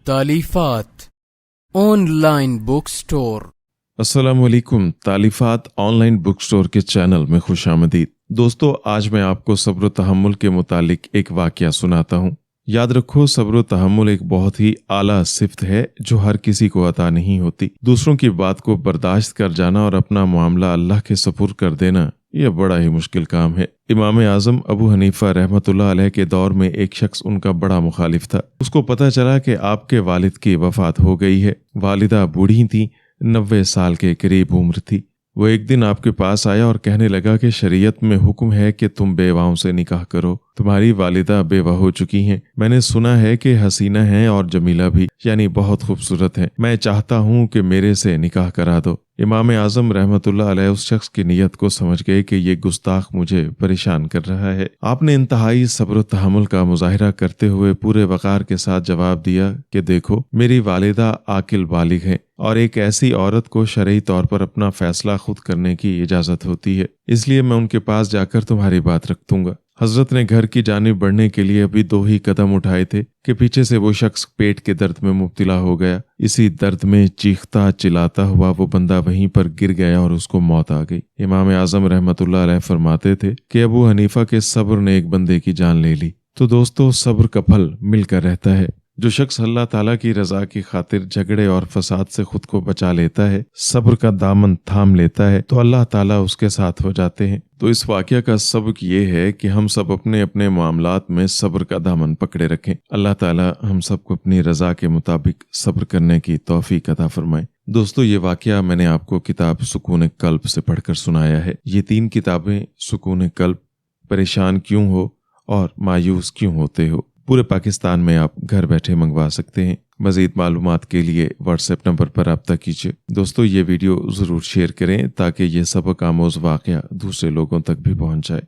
तालीफात online book store. अस्सलामुअलैकुम। तालीफात online book store के channel में खुश आमदीद। दोस्तों, आज मैं आपको सब्र तहम्मुल के मुतालिक एक वाकया सुनाता हूँ। याद रखो, सब्र तहम्मुल एक बहुत ही आला सिफ्त है जो हर किसी को अता नहीं होती। दूसरों की बात को बर्दाश्त कर जाना और अपना मामला अल्लाह के सपुर्द कर देना, यह बड़ा ही मुश्किल काम है। इमाम आजम अबू हनीफा रहमतुल्लाह अलैह के दौर में एक शख्स उनका बड़ा मुखालिफ था। उसको पता चला कि आपके वालिद की वफात हो गई है। वालिदा बूढ़ी थी, 90 साल के करीब उम्र थी। वो एक दिन आपके पास आया और कहने लगा कि शरीयत में हुक्म है कि तुम बेवाओं से निकाह करो। तुम्हारी वालिदा बेवा हो चुकी हैं। मैंने सुना है कि हसीना हैं और जमीला भी, यानी बहुत खूबसूरत हैं। मैं चाहता हूँ कि मेरे से निकाह करा दो। इमाम आजम रहमतुल्लाह अलैह उस शख्स की नीयत को समझ गए कि ये गुस्ताख मुझे परेशान कर रहा है। आपने इंतहाई सब्र तहम्मुल का मुजाहिरा करते हुए पूरे वक़ार के साथ जवाब दिया कि देखो, मेरी वालिदा आकिल बालिग है और एक ऐसी औरत को शरई तौर पर अपना फैसला खुद करने की इजाजत होती है, इसलिए मैं उनके पास जाकर तुम्हारी बात रख दूंगा। हजरत ने घर की जानिब बढ़ने के लिए अभी 2 ही कदम उठाए थे कि पीछे से वो शख्स पेट के दर्द में मुब्तला हो गया। इसी दर्द में चीखता चिल्लाता हुआ वो बंदा वहीं पर गिर गया और उसको मौत आ गई। इमाम आजम रहमतुल्लाह अलैह फरमाते थे कि अबू हनीफा के सब्र ने एक बंदे की जान ले ली। तो दोस्तों, सब्र का फल मिलकर रहता है। जो शख्स अल्लाह ताला की रजा की खातिर झगड़े और फसाद से खुद को बचा लेता है, सब्र का दामन थाम लेता है, तो अल्लाह ताला उसके साथ हो जाते हैं। तो इस वाकया का सबक ये है कि हम सब अपने अपने मामलात में सब्र का दामन पकड़े रखें। अल्लाह ताला हम सबको अपनी रजा के मुताबिक सब्र करने की तौफीक अता फरमाए। दोस्तों, ये वाकया मैंने आपको किताब सुकून कल्ब से पढ़कर सुनाया है। ये 3 किताबें, सुकून कल्ब, परेशान क्यों हो और मायूस क्यों होते हो, पूरे पाकिस्तान में आप घर बैठे मंगवा सकते हैं। मजीद मालूमात के लिए व्हाट्सएप नंबर पर रब्ता कीजिए। दोस्तों, ये वीडियो ज़रूर शेयर करें ताकि ये सबक आमोज़ वाकया दूसरे लोगों तक भी पहुंच जाए।